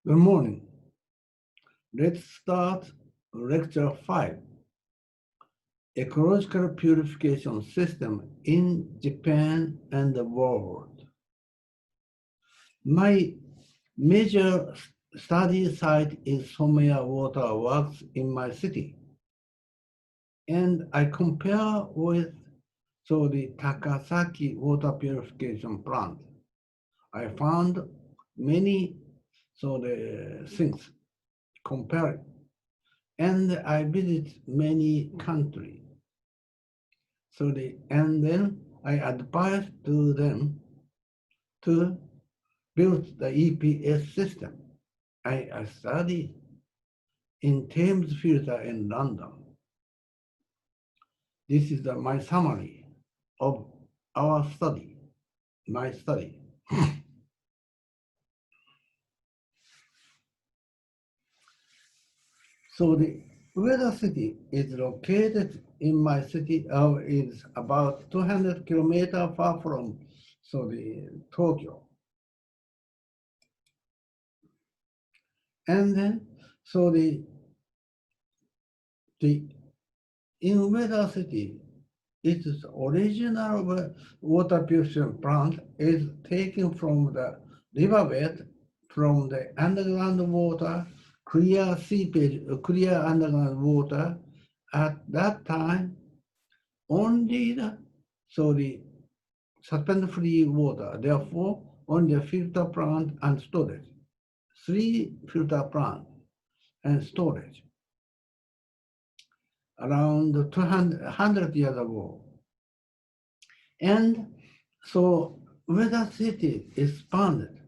Good morning. Let's start lecture 5, Ecological Purification System in Japan and the World. My major study site is Someya Water Works in my city. And I compare with the Takasaki water purification plant. I found many things comparing. And I visit many countries. And then I advise to them to build the EPS system. I study in Thames Filter in London. This is my summary of our study, my study. So the Ueda city is located in my city, is about 200 kilometers far from Tokyo. And then, in Ueda city, its original water purification plant is taken from the riverbed, from the underground water, clear seepage, clear underground water. At that time, only the suspend-free water, therefore, only the filter plant and storage. 3 filter plants and storage around 100 years ago. And so Ueda city expanded,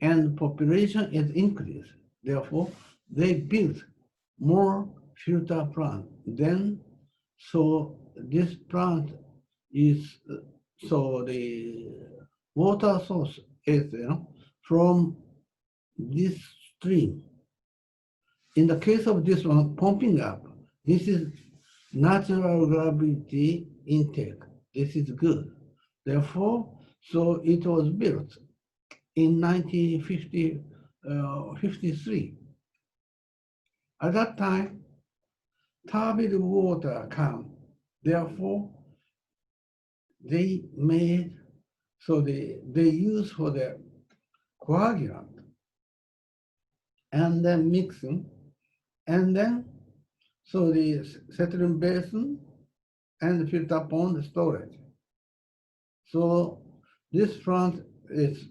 and population is increased. Therefore, they built more filter plant. Then, this plant is, the water source is from this stream. In the case of this one, pumping up, this is natural gravity intake. This is good. Therefore, it was built in 1953. At that time, turbid water came. Therefore, they made, they use for the coagulant and then mixing, and then the settling basin and filter pond storage. So this plant is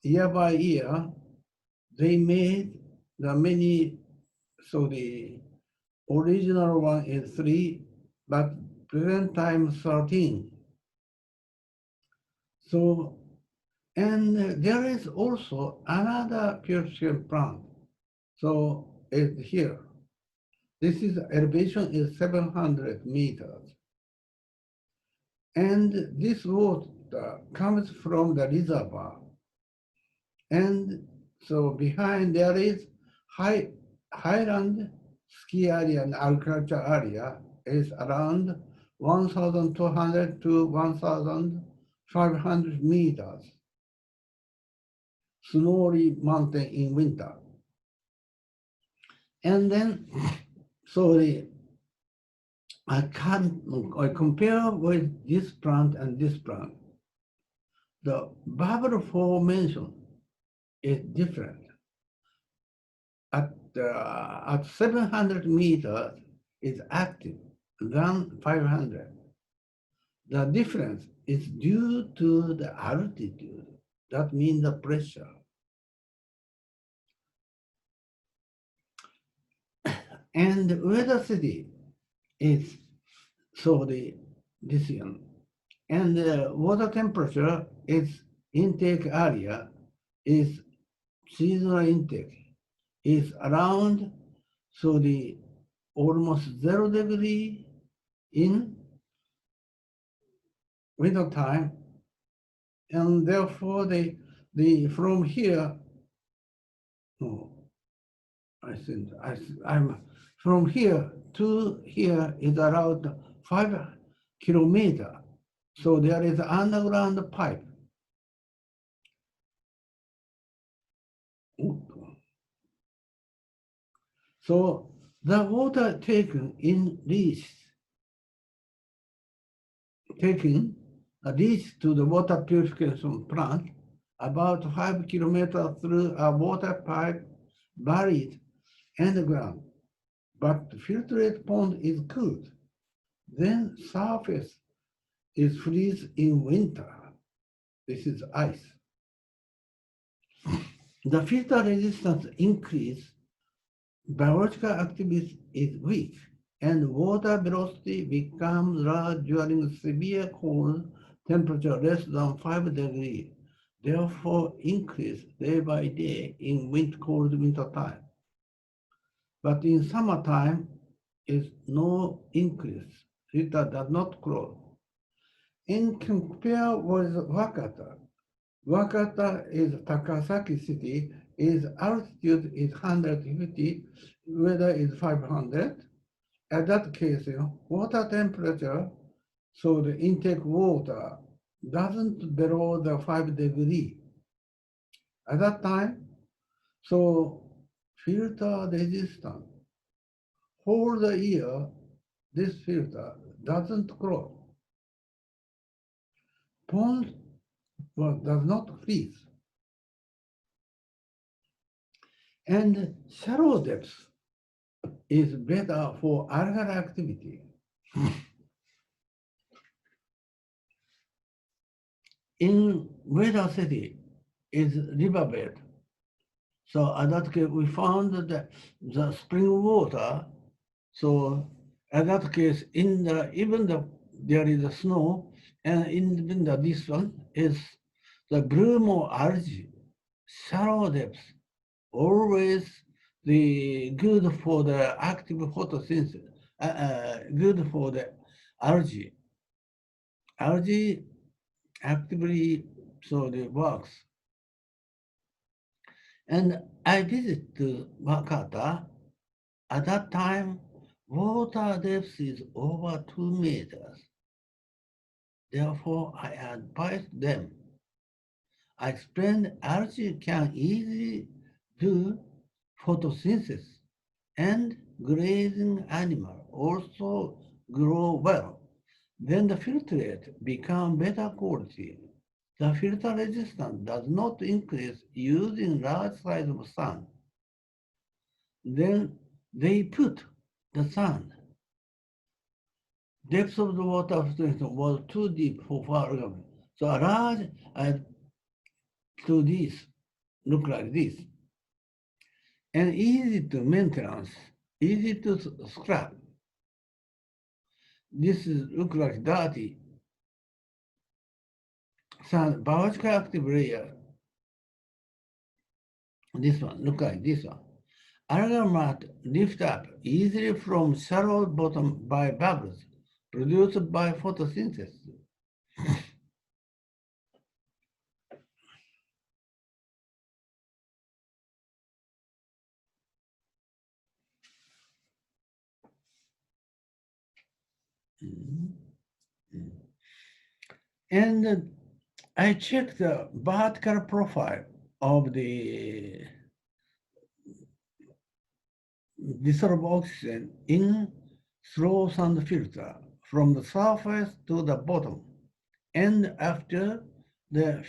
year by year they made the many. The original one is 3, but present time 13. And there is also another purification plant. It's here. This is elevation is 700 meters. And this water comes from the reservoir. And behind there is highland ski area and agriculture area is around 1,200 to 1,500 meters. Snowy mountain in winter. And then, I compare with this plant and this plant. The bubble formation is different. At 700 meters is active than 500. The difference is due to the altitude. That means the pressure. And Ueda city is this one. And the water temperature is intake area is seasonal intake is around almost 0 degree in winter time, and therefore from here. I'm from here to here is around 5 kilometers. So there is an underground pipe. So the water taken in leach to the water purification plant about 5 kilometers through a water pipe buried underground. But the filtrate pond is cooled. Then surface is freeze in winter. This is ice. The filter resistance increase, biological activity is weak, and water velocity becomes large during severe cold temperature less than 5 degrees, therefore increase day by day in cold winter time. But in summertime, is no increase. Filter does not close. In compare with Wakata, Wakata is Takasaki city, its altitude is 150, weather is 500. At that case, water temperature, so the intake water doesn't below the 5 degree. At that time, so filter resistant. Whole the year, this filter doesn't grow. Pond does not freeze. And shallow depth is better for algal activity. In Weather City is riverbed. So at that case, we found that the spring water. So at that case, there is a snow, and in this one is the bloom of algae, shallow depth, always the good for the active photosynthesis, good for the algae. Algae actively so the works. And I visit Wakata. At that time, water depth is over 2 meters. Therefore, I advised them. I explained algae can easily do photosynthesis, and grazing animal also grow well. Then the filtrate become better quality. The filter resistance does not increase using large size of sand. Then they put the sand. Depth of the water was too deep for far. So a large to this look like this. And easy to maintenance, easy to scrap. This look like dirty sand, biological active layer. This one, look like this one. Algal mat lift up easily from shallow bottom by bubbles produced by photosynthesis. And I checked the vertical profile of the dissolved oxygen in slow sand filter from the surface to the bottom and after the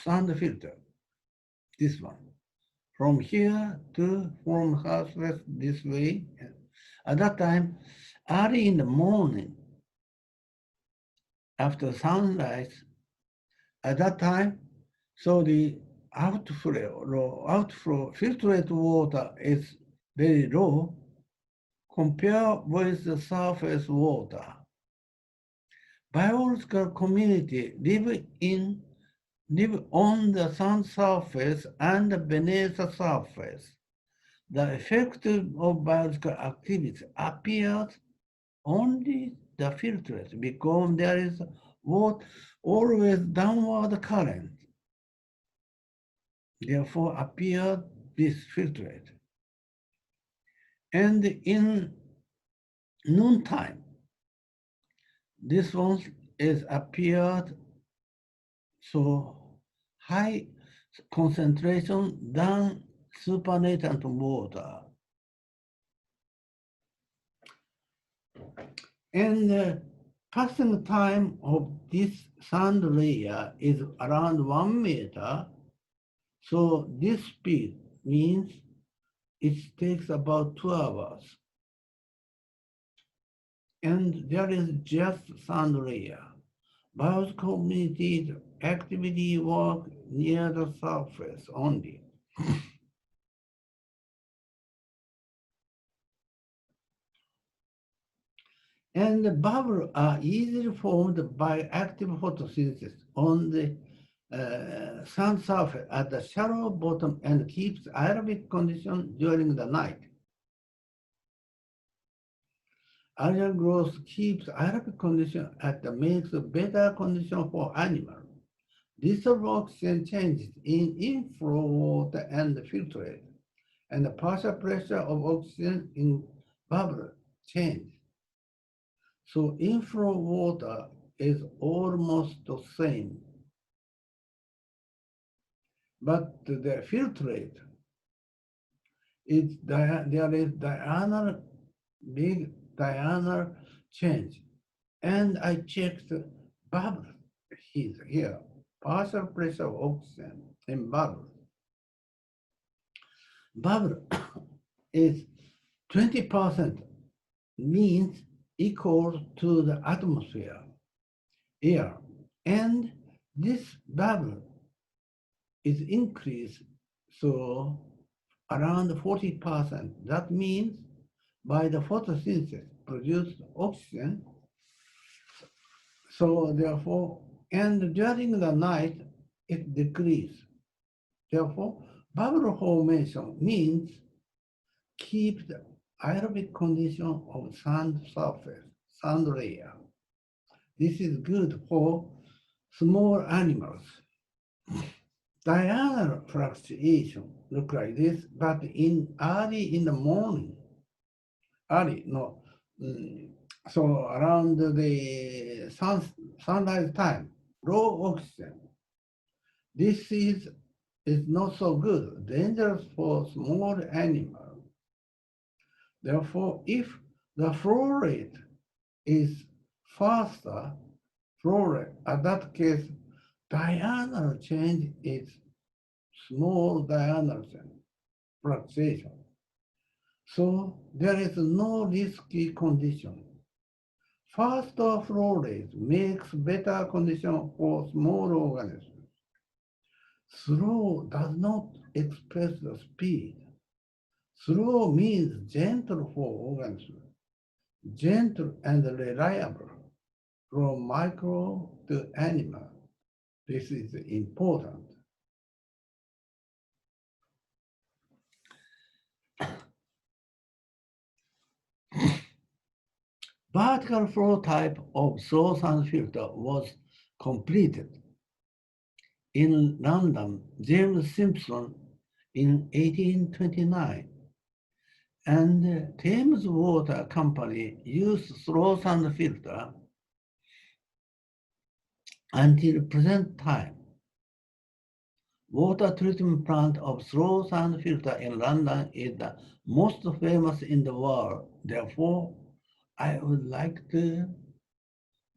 sand filter, this one. From here to from southwest this way. At that time, early in the morning, after sunrise, at that time, so the outflow filtrate water is very low compared with the surface water. Biological community live on the sun surface and beneath the surface. The effect of biological activity appears only the filtrate because there is always downward current. Therefore appeared this filtrate. And in noontime, this one is appeared so high, concentration than supernatant water. And the passing time of this sand layer is around 1 meter. So this speed means it takes about 2 hours. And there is just sand layer. Bios communities actively work near the surface only. And the bubbles are easily formed by active photosynthesis on the sand surface at the shallow bottom and keeps aerobic condition during the night. Algal growth keeps aerobic condition and makes better condition for animals. Dissolved oxygen changes in inflow water and filtrate, and the partial pressure of oxygen in bubble changes. So inflow water is almost the same. But the filtrate is there is big diurnal change. And I checked bubble here, partial pressure of oxygen in bubble. Bubble is 20% means equal to the atmosphere, air. And this bubble is increased, so around 40%. That means by the photosynthesis produced oxygen. So therefore, and during the night, it decreases. Therefore, bubble formation means keep the aerobic condition of sand surface, sand layer. This is good for small animals. Diurnal fluctuation look like this, but early in the morning, so around the sunrise time, low oxygen. This is not so good, dangerous for small animals. Therefore, if the flow rate is faster, at that case, diurnal change is small diurnal fluctuation. So there is no risky condition. Faster flow rate makes better condition for small organisms. Slow does not express the speed. Slow means gentle for organisms, gentle and reliable from micro to animal. This is important. Vertical flow type of source and filter was completed in London, James Simpson in 1829. And Thames Water Company used slow sand filter until present time. Water treatment plant of slow sand filter in London is the most famous in the world. Therefore, I would like to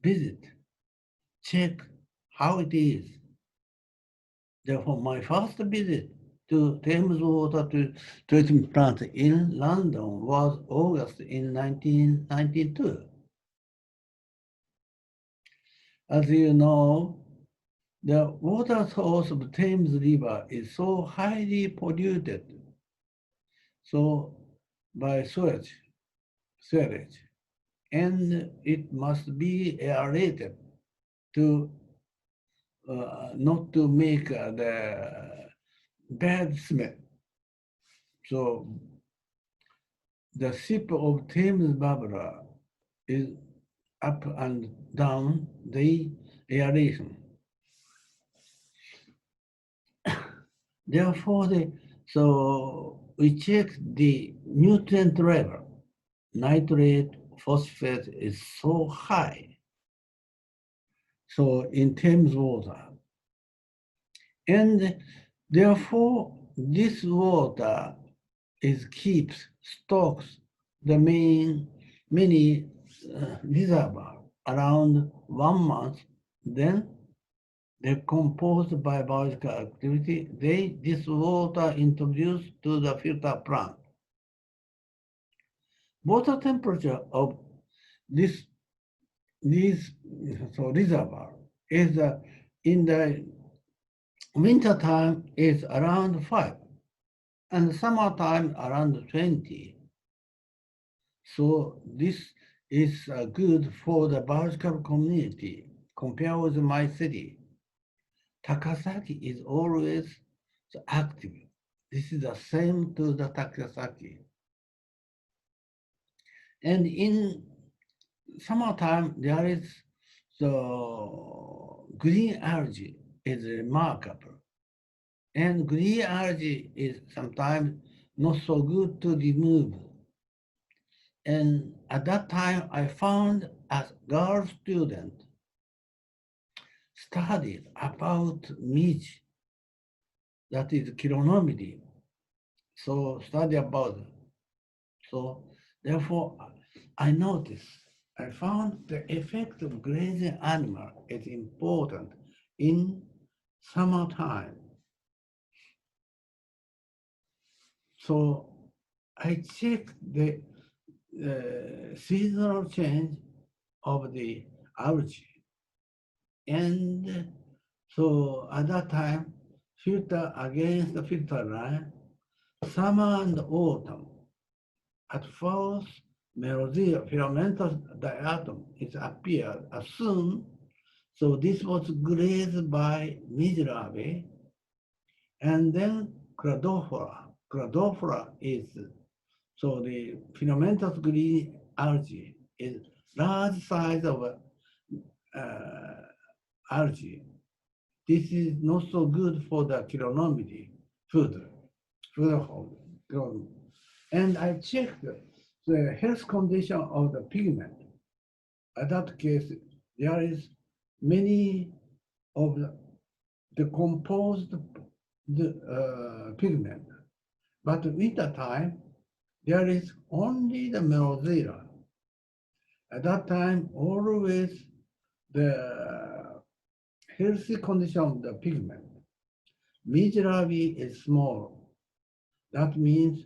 visit, check how it is. Therefore, my first visit to Thames Water Treatment Plant in London was August in 1992. As you know, the water source of Thames River is so highly polluted, so by sewage, and it must be aerated to not to make the bad smell. So the sip of Thames bubbler is up and down the aeration. Therefore, so we check the nutrient level. Nitrate, phosphate is so high. So in Thames water. And Therefore, this water stocks the many reservoir around 1 month, then decomposed by biological activity, this water introduced to the filter plant. Water temperature of this these reservoir is in the winter time is around 5 and summertime around 20. So this is good for the biological community compared with my city. Takasaki is always active. This is the same to the Takasaki. And in summertime, there is the green algae is remarkable. And green algae is sometimes not so good to remove. And at that time, I found a girl student studied about midge, that is chironomedy. So study about it. So therefore, I noticed, I found the effect of grazing animal is important in summertime. So I checked the seasonal change of the algae. And so at that time, filter against the filter line, summer and autumn. At first, merosia filamentous diatom is appeared as soon, so this was grazed by midge larvae, and then cladophora. Cladophora is, so the filamentous green algae is large size of algae. This is not so good for the chironomedy food hold. And I checked the health condition of the pigment. In that case, there is many of the decomposed pigment. But winter time, there is only the merosia. At that time, always the healthy condition of the pigment. Midge larvae is small. That means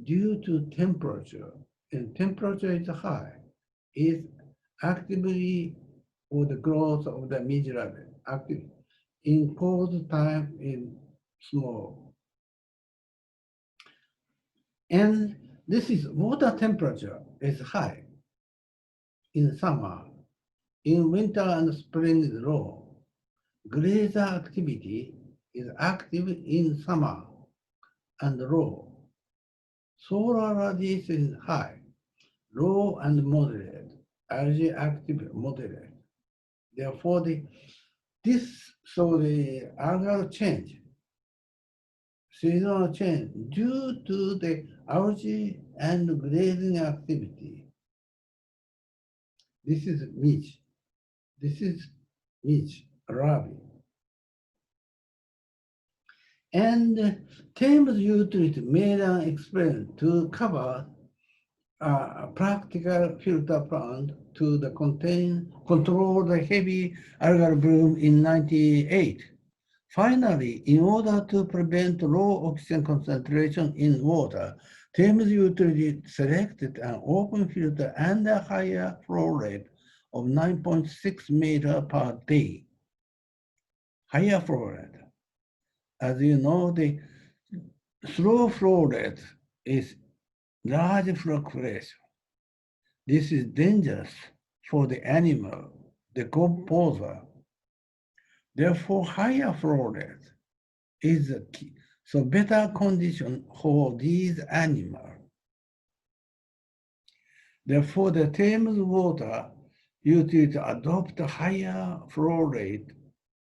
due to temperature, and temperature is high, is actively for the growth of the midge larvae. Active in cold time is small. And this is water temperature is high in summer. In winter and spring is low. Grazer activity is active in summer and low. Solar radiation is high, low and moderate. Algae active moderate. Therefore, the algal change, seasonal change due to the algae and grazing activity. This is midge. This is midge, larvae. And Thames utility made an experiment to cover a practical filter plant to control the heavy algal bloom in 1998. Finally, in order to prevent low oxygen concentration in water, Thames utility selected an open filter and a higher flow rate of 9.6 meter per day. Higher flow rate. As you know, the slow flow rate is large fluctuation. This is dangerous for the animal, the decomposer. Therefore, higher flow rate is the key. So better condition for these animals. Therefore, the Thames water utility to adopt a higher flow rate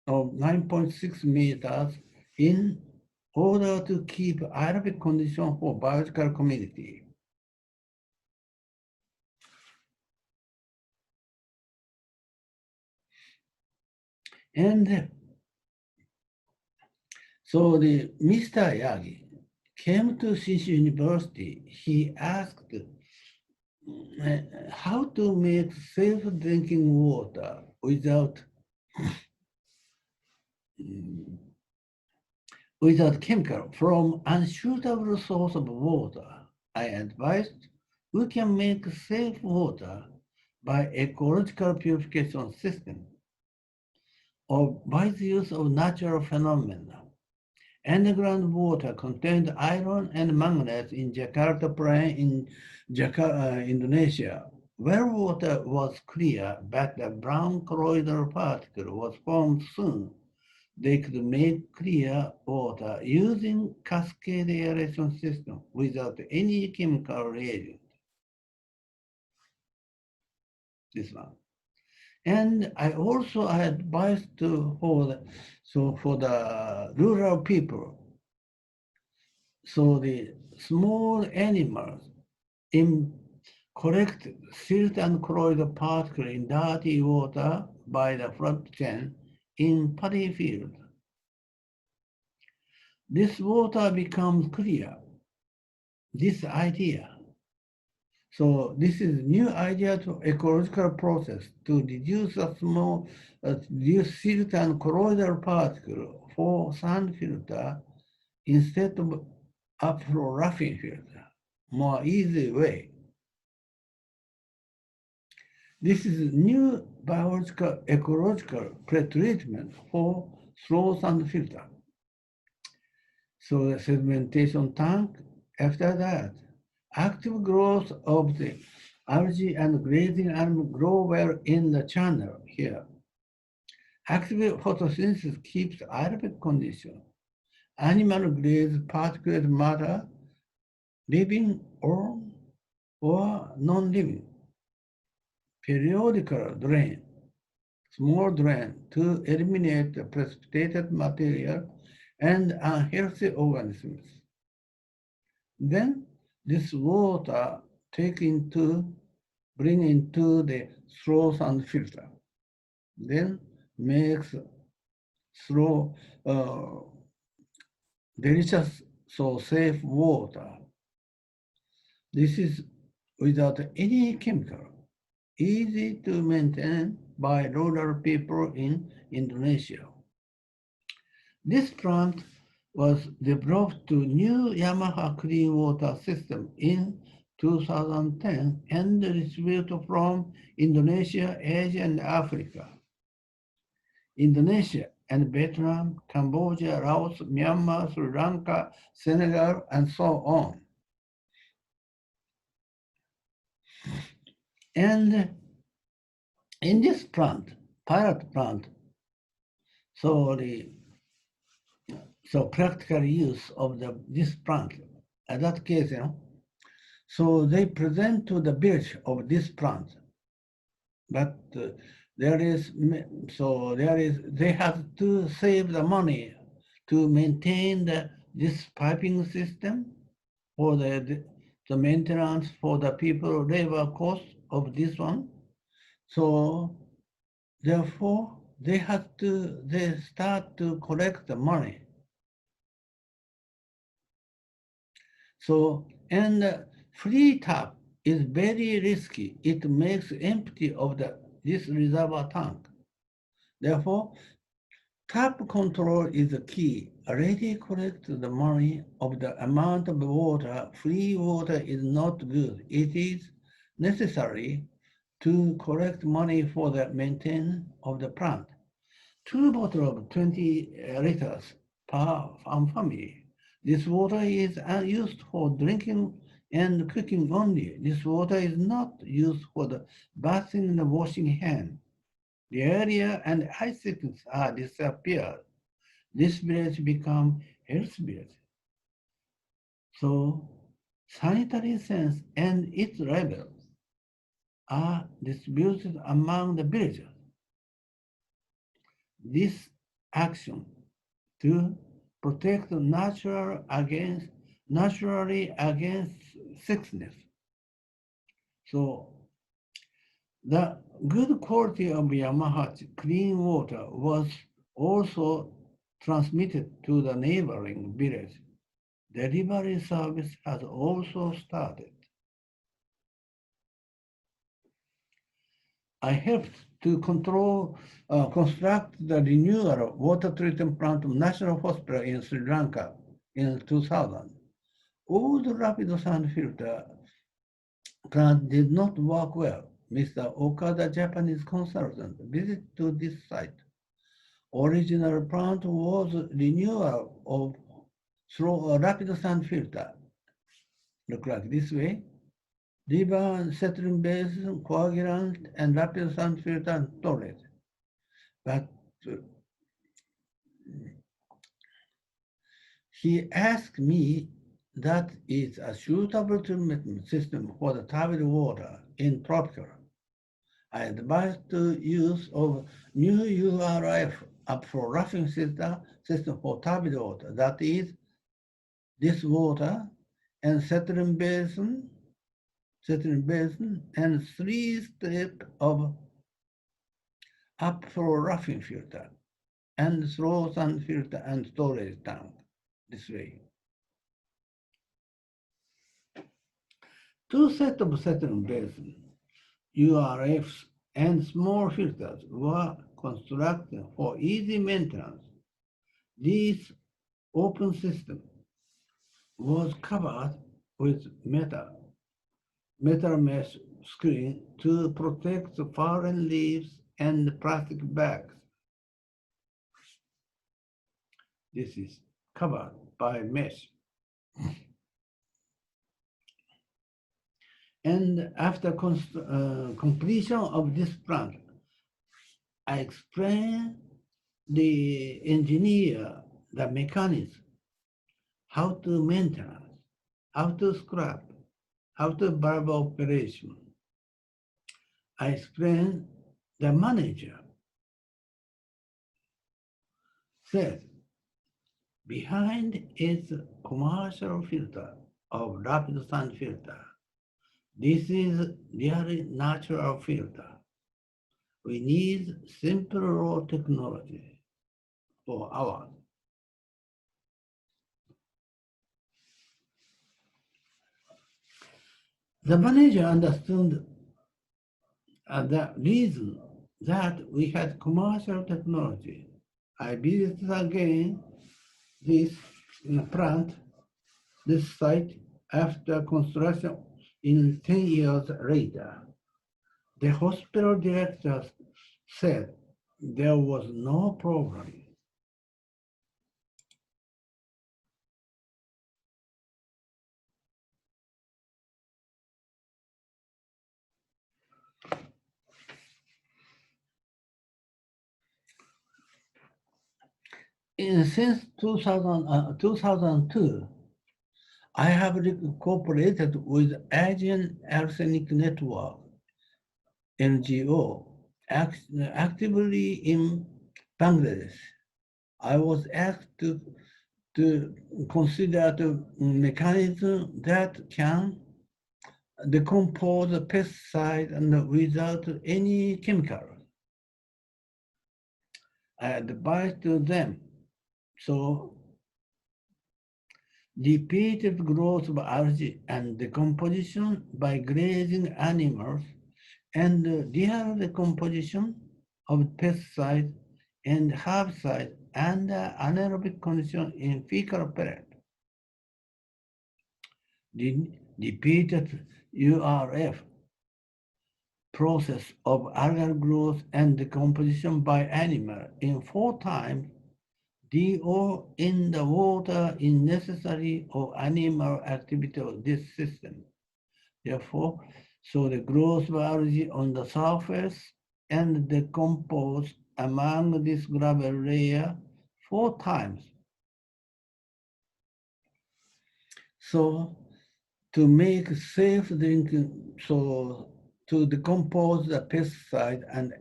of 9.6 meters in order to keep aerobic condition for biological community. And So the Mr. Yagi came to Shinshu University. He asked how to make safe drinking water without chemical from unsuitable source of water. I advised we can make safe water by ecological purification system or by the use of natural phenomena. Underground water contained iron and manganese in Jakarta Plain in Indonesia. Well water was clear, but a brown colloidal particle was formed soon. They could make clear water using cascade aeration system without any chemical reagent. This one. And I also advised for the rural people. So the small animals collect silt and colloid particles in dirty water by the flood chain in paddy field. This water becomes clear. This idea. So this is new idea to ecological process to reduce a small reduce silt and colloidal particle for sand filter instead of afro-roughing filter. More easy way. This is new biological ecological pretreatment for slow sand filter. So the sedimentation tank, after that, active growth of the algae and grazing animal grow well in the channel here. Active photosynthesis keeps aerobic condition. Animal graze particulate matter, living or non-living. Periodical drain, small drain to eliminate the precipitated material and unhealthy organisms. Then this water bring into the slow sand filter. Then makes slow, delicious, so safe water. This is without any chemical, easy to maintain by rural people in Indonesia. This plant was developed to new Yamaha clean water system in 2010 and distributed from Indonesia, Asia, and Africa. Indonesia and Vietnam, Cambodia, Laos, Myanmar, Sri Lanka, Senegal, and so on. And in this plant, pilot plant, so practical use of this plant, in that case, so they present to the village of this plant, but they have to save the money to maintain this piping system for the maintenance for the people labor cost of this one. So therefore, they start to collect the money. So, and free tap is very risky. It makes empty of this reservoir tank. Therefore, tap control is the key. Already collect the money of the amount of water. Free water is not good. It is necessary to collect money for the maintenance of the plant. 2 bottles of 20 liters per family. This water is used for drinking and cooking only. This water is not used for the bathing and washing hands. The area and ice are disappeared. This village become health village. So sanitary sense and its levels are distributed among the villagers. This action to protect naturally against sickness. So the good quality of Yamaha clean water was also transmitted to the neighboring village. Delivery service has also started. I helped to construct the renewal water treatment plant of National Hospital in Sri Lanka in 2000. Old rapid sound filter plant did not work well. Mr. Okada, Japanese consultant, visited to this site. Original plant was renewal of through a rapid sound filter. Look like this way. River settling basin, coagulant, and rapid sound filter and storage. But he asked me that is a suitable treatment system for the turbid water in tropical. I advised the use of new URF for roughing system for turbid water, that is, this water and settling basin, and 3 steps of upflow roughing filter and slow sand filter and storage tank this way. 2 sets of settling basin, URFs, and small filters were constructed for easy maintenance. This open system was covered with metal mesh screen to protect the fallen leaves and plastic bags. This is covered by mesh. And after completion of this plant, I explained the engineer, the mechanism, how to maintain, how to scrap, how to valve operation. I explained the manager said, behind is commercial filter of rapid sound filter. This is really natural filter. We need simple raw technology for ours. The manager understood the reason that we had commercial technology. I visited again this plant, this site, after construction in 10 years later. The hospital director said there was no problem. Since 2002, I have cooperated with Asian Arsenic Network, NGO, actively in Bangladesh. I was asked to consider the mechanism that can decompose the pesticide and without any chemical. I advised them. So repeated growth of algae and decomposition by grazing animals and real decomposition of pesticide and herbicide under anaerobic condition in fecal pellet. Repeated URF process of algal growth and decomposition by animal in 4 times DO in the water is necessary of animal activity of this system. Therefore, so the growth of algae on the surface and decompose among this gravel layer 4 times. So to make safe drinking, so to decompose the pesticide and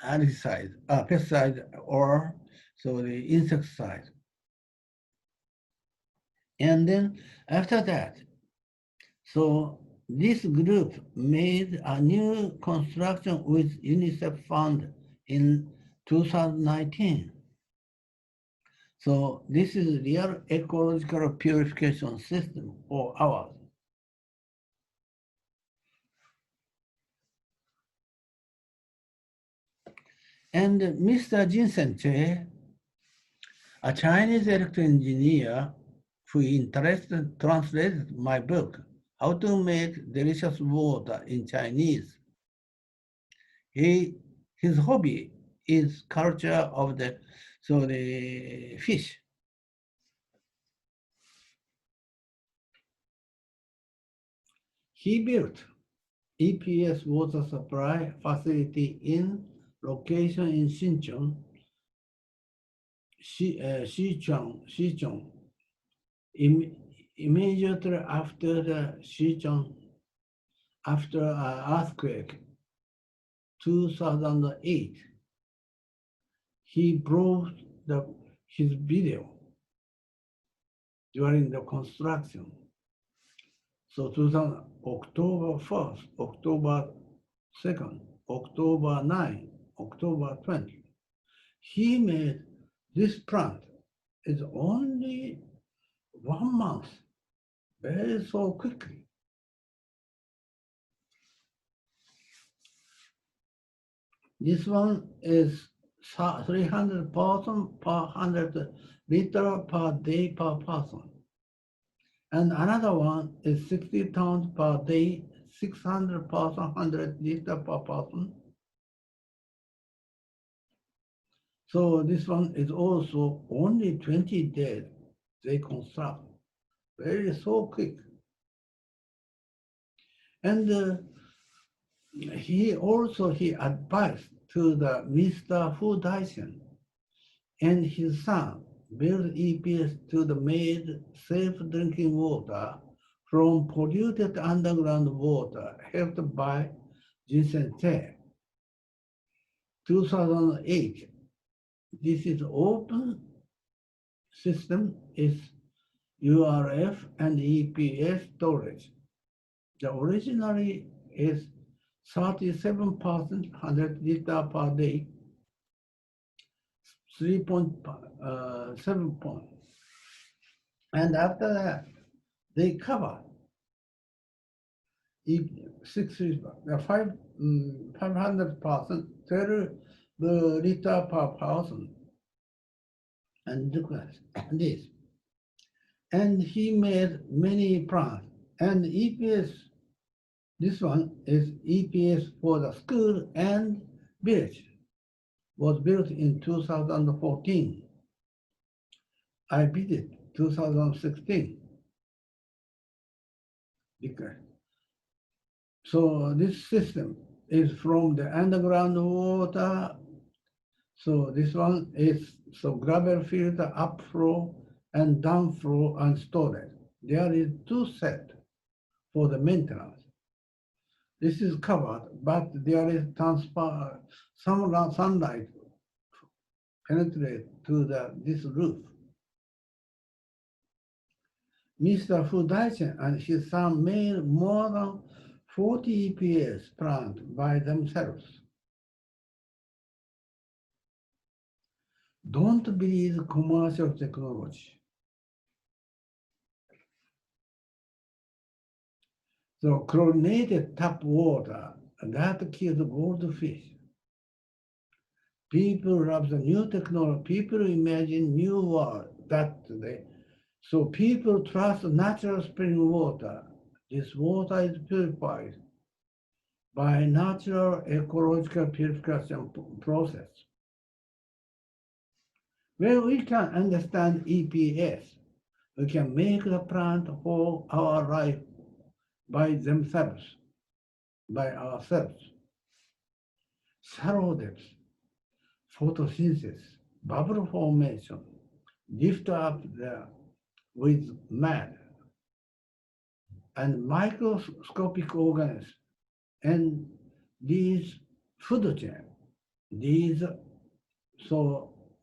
herbicide, pesticide or so the insecticide. And then after that, so this group made a new construction with UNICEF fund in 2019. So this is real ecological purification system for ours. And Mr. Jinsen Che, a Chinese electrical engineer who interested translated my book, How to Make Delicious Water in Chinese. His hobby is culture of the fish. He built EPS water supply facility in location in Sichuan, Sichuan, immediately after the Sichuan, after an earthquake, 2008. He brought his video during the construction. So 2000, October 1st, October 2nd, October 9, October 20. He made this plant is only 1 month, very so quickly. This one is 300 person per 100 liter per day per person. And another one is 60 tons per day, 600 person, 100 liter per person. So this one is also only 20 days they construct, very so quick. And he advised to the Mr. Fu Daishan and his son build EPS to the made safe drinking water from polluted underground water helped by Jinsen Te. 2008. This is open system is URF and EPS storage. The originally is 37%, 100 liter per day, 3.7 points. And after that, they cover 500%, 30 liter per person. And look at this. And he made many plants. And EPS, this one is EPS for the school and village, was built in 2014. I visited 2016. So this system is from the underground water. So this one is gravel filter upflow and downflow and storage. There is two sets for the maintenance. This is covered, but there is transfer, some sunlight penetrate to this roof. Mr. Fu Daishan and his son made more than 40 EPS plants by themselves. Don't believe commercial technology. So chlorinated tap water, that kills goldfish. People love the new technology. People imagine new world so people trust natural spring water. This water is purified by natural ecological purification process. When we can understand EPS, we can make the plant for our life by themselves, by ourselves. Shallow depth, photosynthesis, bubble formation, lift up there with mud, and microscopic organisms, and these food chain, these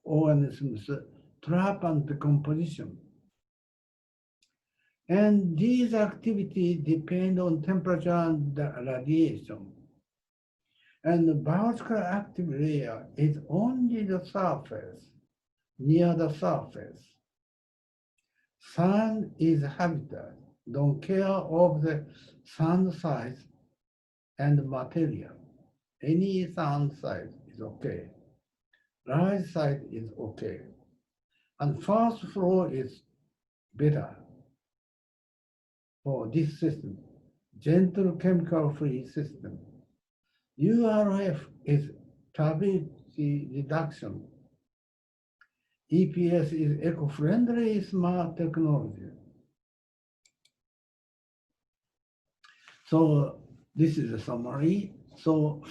organisms trap and decomposition. And these activities depend on temperature and radiation. And the biological active layer is only the surface. near the surface. Sand is habitat. Don't care of the sand size and material. Any sand size is okay. Large size is okay. And first floor is better for this system. Gentle chemical-free system. URF is turbidity reduction. EPS is eco-friendly smart technology. So this is a summary. So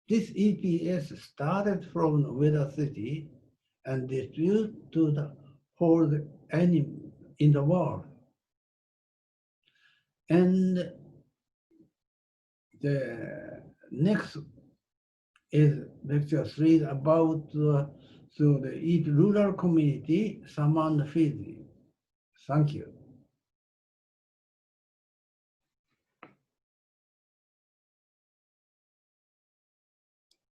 this EPS started from Weather City and distributed to the whole animal in the world. And the next is lecture 3 about so the rural community, Saman Fiji. Thank you.